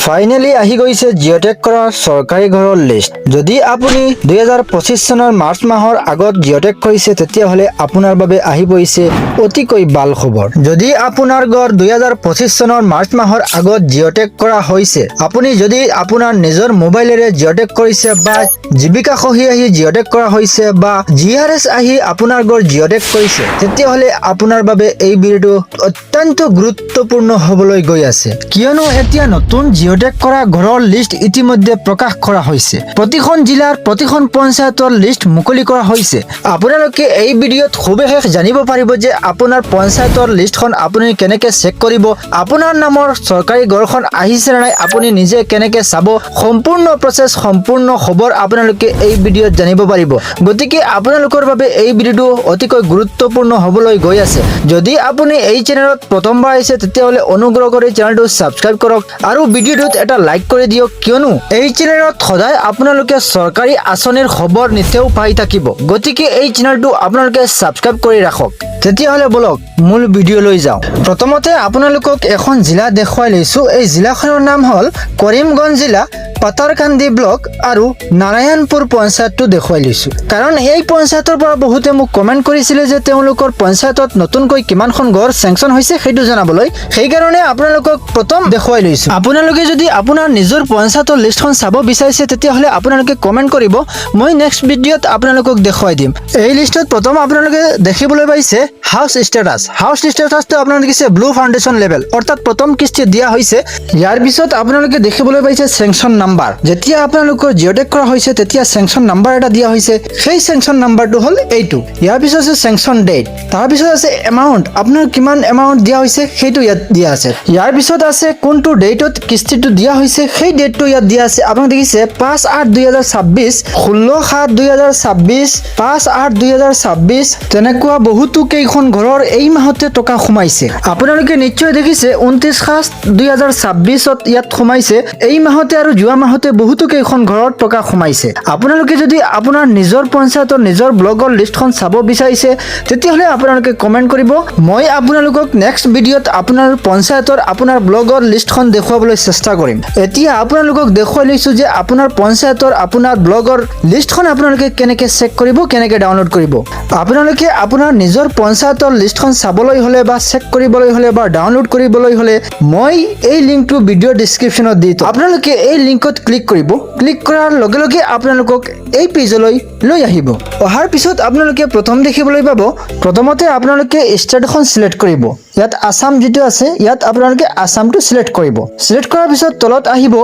Finally আহি গৈছে geotag কৰা চৰকাৰী ঘৰৰ লিষ্ট। যদি আপুনি 2025 চনৰ মাৰ্চ মাহৰ আগত জিঅ'টেক কৰিছে তেতিয়াহ'লে আপোনাৰ বাবে আহি পৰিছে অতিকৈ ভাল খবৰ। যদি আপোনাৰ ঘৰ 2025 চনৰ মাৰ্চ মাহৰ আগত জিঅ'টেক কৰা হৈছে, আপুনি যদি আপোনাৰ নিজৰ মোবাইলেৰে জিঅ'টেক কৰিছে বা জীৱিকা সহি আহি জিঅ'টেক কৰা হৈছে বা GRS আহি আপোনাৰ ঘৰ জিঅ'টেক কৰিছে, তেতিয়াহ'লে আপোনাৰ বাবে এই ভিডিঅ'টো অত্যন্ত গুৰুত্বপূৰ্ণ হ'বলৈ গৈ আছে। কিয়নো এতিয়া নতুন জিঅ'টেক কৰা ঘৰৰ লিষ্ট ইতিমধ্যে প্ৰকাশ কৰা হৈছে। প্ৰতিখন জিলাৰ প্ৰতিখন পঞ্চায়তৰ লিষ্ট মুকলি কৰা হৈছে। আপোনালোকে এই ভিডিঅ'ত সবিশেষ জানিব পাৰিব যে আপোনাৰ পঞ্চায়তৰ লিষ্টখন আপুনি কেনেকৈ চেক কৰিব, আপোনাৰ নামৰ চৰকাৰী ঘৰখন আহিছে নে নাই আপুনি নিজে কেনেকৈ চাব, সম্পূৰ্ণ প্ৰচেছ সম্পূৰ্ণ খবৰ আপোনালোকে এই ভিডিঅ'ত জানিব পাৰিব। গতিকে আপোনালোকৰ বাবে এই ভিডিঅ'টো অতিকৈ গুৰুত্বপূৰ্ণ হ'বলৈ গৈ আছে। যদি আপুনি এই চেনেলত প্ৰথমবাৰ আহিছে তেতিয়াহ'লে অনুগ্ৰহ কৰি চেনেলটো ছাবস্ক্ৰাইব কৰক আৰু ভিডিঅ'টোত এটা লাইক কৰি দিয়ক, কিয়নো এই চেনেলত সদায় আপোনালোকে চৰকাৰী আঁচনিৰ খবৰ নিতেও পাই থাকিব। গতিকে এই চেনেলটো আপোনালোকে ছাবস্ক্ৰাইব কৰি ৰাখক। তেতিয়াহ'লে বলক মূল ভিডিঅ'লৈ যাওঁ। প্ৰথমতে আপোনালোকক এখন জিলা দেখুৱাই লৈছো। এই জিলাখনৰ নাম হ'ল কৰিমগঞ্জ জিলা, পাতাৰকান্দি ব্লক আৰু নাৰায়ণপুৰ পঞ্চায়তটো দেখুৱাই লৈছো। কাৰণ এই পঞ্চায়তৰ পৰা বহুতে মোক কমেণ্ট কৰিছিলে যে তেওঁলোকৰ পঞ্চায়তত নতুনকৈ কিমানখন ঘৰ চেংচন হৈছে সেইটো জনাবলৈ, সেইকাৰণে আপোনালোকক প্ৰথম দেখুৱাই লৈছো। আপোনালোকে যদি আপোনাৰ নিজৰ পঞ্চায়তৰ লিষ্টখন চাব বিচাৰিছে তেতিয়াহ'লে আপোনালোকে কমেণ্ট কৰিব, মই নেক্সট ভিডিঅ'ত আপোনালোকক দেখুৱাই দিম। এই লিষ্টত প্ৰথম আপোনালোকে দেখিবলৈ পাইছে হাউচ ষ্টেটাছ। হাউচ ষ্টেটাছটো আপোনালোকে দেখিছে ব্লু ফাউণ্ডেশ্যন লেভেল, অৰ্থাৎ প্ৰথম কিস্তি দিয়া হৈছে। ইয়াৰ পিছত আপোনালোকে দেখিবলৈ পাইছে চেংচন নাম্বাৰ। যেতিয়া আপোনালোকৰ জিঅ'টেক কৰা হৈছে তেতিয়া চেংচন নাম্বাৰ এটা দিয়া হৈছে, সেই চেংচন নাম্বাৰটো হ'ল এইটো। ইয়াৰ পিছত আছে চেংচন ডেট, তাৰপিছত আছে এমাউণ্ট, আপোনাৰ কিমান এমাউণ্ট দিয়া হৈছে সেইটো ইয়াত দিয়া আছে। ইয়াৰ পিছত আছে কোনটো ডেটত কিস্তিটো দিয়া হৈছে, সেই ডেটটো ইয়াত দিয়া আছে। আপোনাক দেখিছে 5/8/2026, 16/7/2026, 5/8/2026, তেনেকুৱা বহুতো কেইখন ঘৰৰ এই মাহতে টকা সোমাইছে। আপোনালোকে নিশ্চয় দেখিছে 29/7/2026ত ইয়াত সোমাইছে। এই মাহতে আৰু যোৱা মাহতে বহুতো কেইখন ঘৰত টকা সোমাইছে। আপোনালোকে যদি আপোনাৰ নিজৰ পঞ্চায়তৰ নিজৰ ব্লগৰ লিষ্টখন চাব বিচাৰিছে তেতিয়াহ'লে আপোনালোকে কমেণ্ট কৰিব, মই আপোনালোকক নেক্সট ভিডিঅ'ত আপোনাৰ পঞ্চায়তৰ আপোনাৰ ব্লগৰ লিষ্টখন দেখুৱাবলৈ চেষ্টা কৰিম। এতিয়া আপোনালোকক দেখুৱাই লৈছো যে আপোনাৰ পঞ্চায়তৰ আপোনাৰ ব্লগৰ লিষ্টখন আপোনালোকে কেনেকৈ চেক কৰিব, কেনেকৈ ডাউনলোড কৰিব। আপোনালোকে আপোনাৰ নিজৰ পঞ্চায়তৰ লিষ্টখন চাবলৈ হ'লে বা চেক কৰিবলৈ হ'লে বা ডাউনলোড কৰিবলৈ হ'লে মই এই লিংকটো ভিডিঅ'ৰ ডেছক্ৰিপশ্যনত দি দিম। আপোনালোকে এই লিংকত ক্লিক কৰিব। ক্লিক কৰাৰ লগে লগে আপোনালোকক এই পেজলৈ লৈ আহিব। অহাৰ পিছত আপোনালোকে প্ৰথম দেখিবলৈ পাব, প্ৰথমতে আপোনালোকে ষ্টেটখন চিলেক্ট কৰিব। ইয়াত আসাম যিটো আছে ইয়াত আপোনালোকে আসামটো চিলেক্ট কৰিব। চিলেক্ট কৰাৰ পিছত তলত আহিব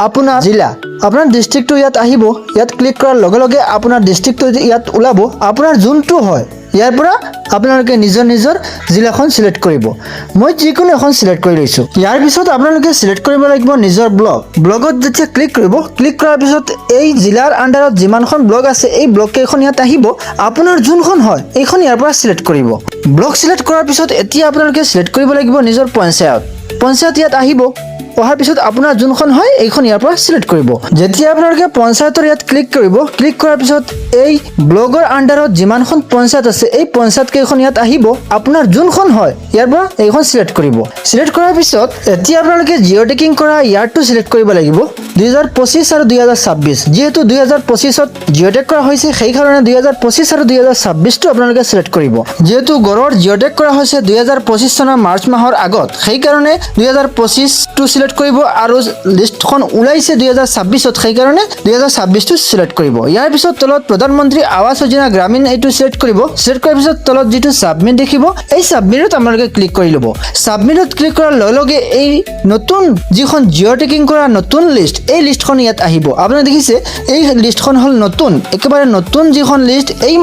আপোনাৰ জিলা, আপোনাৰ ডিষ্ট্ৰিক্টটো ইয়াত আহিব। ইয়াত ক্লিক কৰাৰ লগে লগে আপোনাৰ ডিষ্ট্ৰিক্টটো ইয়াত ওলাব, আপোনাৰ যোনটো হয় ইয়াৰ পৰা আপোনালোকে নিজৰ নিজৰ জিলাখন চিলেক্ট কৰিব। মই যিকোনো এখন চিলেক্ট কৰি লৈছোঁ। ইয়াৰ পিছত আপোনালোকে চিলেক্ট কৰিব লাগিব নিজৰ ব্লগ। ব্লগত যেতিয়া ক্লিক কৰিব, ক্লিক কৰাৰ পিছত এই জিলাৰ আণ্ডাৰত যিমানখন ব্লগ আছে এই ব্লগ কেইখন ইয়াত আহিব। আপোনাৰ যোনখন হয় এইখন ইয়াৰ পৰা চিলেক্ট কৰিব। ব্লগ চিলেক্ট কৰাৰ পিছত এতিয়া আপোনালোকে চিলেক্ট কৰিব লাগিব নিজৰ পঞ্চায়ত। পঞ্চায়ত ইয়াত আহিব। অহাৰ পিছত আপোনাৰ যোনখন হয় এইখন ইয়াৰ পৰা চিলেক্ট কৰিব। যেতিয়া আপোনালোকে পঞ্চায়তৰ ইয়াত ক্লিক কৰিব, ক্লিক কৰাৰ পিছত এই ব্লগৰ আণ্ডাৰত যিমানখন পঞ্চায়ত আছে এই পঞ্চায়ত কেইখন ইয়াত আহিব। আপোনাৰ যোনখন হয় ইয়াৰ পৰা এইখন চিলেক্ট কৰিব। চিলেক্ট কৰাৰ পিছত এতিয়া আপোনালোকে জিঅ'টেকিং কৰা ইয়াৰটো চিলেক্ট কৰিব লাগিব, 2025 আৰু 2026। যিহেতু 2025ত জিঅ'টেক কৰা হৈছে সেইকাৰণে 2025 আৰু 2026টো আপোনালোকে চিলেক্ট কৰিব। যিহেতু ঘৰৰ জিঅ'টেক কৰা হৈছে 2025 চনৰ মাৰ্চ মাহৰ আগত, সেইকাৰণে 2025টো চিলেক্ট কৰিব আৰু লিষ্টখন ওলাইছে 2026ত, সেইকাৰণে 2026টো চিলেক্ট কৰিব। ইয়াৰ পিছত তলত প্ৰধানমন্ত্ৰী আৱাস যোজনা গ্ৰামীণ এইটো চিলেক্ট কৰিব। চিলেক্ট কৰাৰ পিছত তলত যিটো ছাবমিট দেখিব এই ছাবমিটত আপোনালোকে ক্লিক কৰি ল'ব। ছাবমিটত ক্লিক কৰাৰ লগে লগে এই নতুন যিখন জিঅ'টেকিং কৰা নতুন লিষ্ট এই লিষ্টখন ইয়াত আহিব। আপোনালোকে দেখিছে এই লিষ্টখন হ'ল নতুন, একেবাৰে নতুন যিখন লিষ্ট এই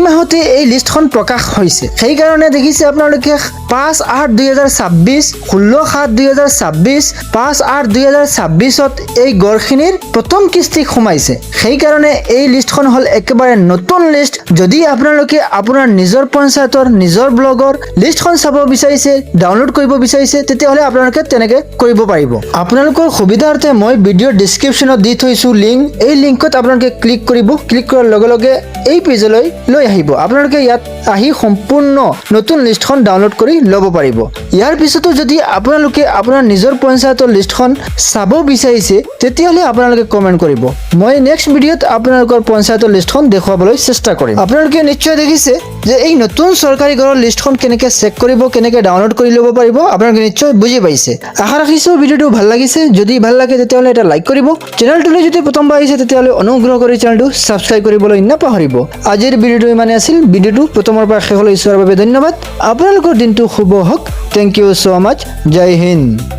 মাহতে এই লিষ্টখন প্ৰকাশ হৈছে। সেইকাৰণে দেখিছে আপোনালোকে 5/8/2026, 16/7/2026, 5/8/2026ত এই গড়খিনিৰ প্ৰথম কিস্তি সোমাইছে। সেইকাৰণে এই লিষ্টখন হ'ল একেবাৰে নতুন লিষ্ট। যদি আপোনালোকে আপোনাৰ নিজৰ পঞ্চায়তৰ নিজৰ ব্লগৰ লিষ্টখন চাব বিচাৰিছে, ডাউনলোড কৰিব বিচাৰিছে তেতিয়াহ'লে আপোনালোকে তেনেকৈ কৰিব পাৰিব। আপোনালোকৰ সুবিধাৰ্থে মই ভিডিঅ'ৰ ডেছক্ৰিপশ্যনত দি থৈছোঁ লিংক। এই লিংকত আপোনালোকে ক্লিক কৰিব। ক্লিক কৰাৰ লগে লগে এই পেজলৈ লৈ আহিব। আপোনালোকে ইয়াত আহি সম্পূৰ্ণ নতুন লিষ্টখন ডাউনলোড কৰি ল'ব পাৰিব। ইয়াৰ পিছতো যদি আপোনালোকে আপোনাৰ নিজৰ পঞ্চায়তৰ লিষ্টখন চাব বিচাৰিছে তেতিয়াহ'লে আপোনালোকে কমেণ্ট কৰিব। মই নেক্সট ভিডিঅ'ত আপোনালোকৰ পঞ্চায়তৰ লিষ্টখন দেখুৱাবলৈ চেষ্টা কৰিম। আপোনালোকে নিশ্চয় দেখিছে যে এই নতুন চৰকাৰী ঘৰৰ লিষ্টখন কেনেকৈ চেক কৰিব, কেনেকৈ ডাউনলোড কৰি ল'ব পাৰিব, আপোনালোকে নিশ্চয় বুজি পাইছে। আশা ৰাখিছোঁ ভিডিঅ'টো ভাল লাগিছে। যদি ভাল লাগে তেতিয়াহ'লে এটা লাইক কৰিব। চেনেলটোলৈ যদি প্ৰথমবাৰ আহিছে তেতিয়াহ'লে অনুগ্ৰহ কৰি চেনেলটো ছাবস্ক্ৰাইব কৰিবলৈ নাপাহৰিব। আজিৰ ভিডিঅ'টো ইমানে আছিল। ভিডিঅ'টো প্ৰথমৰ পৰা শেষলৈ চোৱাৰ বাবে ধন্যবাদ। আপোনালোকৰ দিনটো শুভ হওক। Thank you so' much. জয় হিন্দ।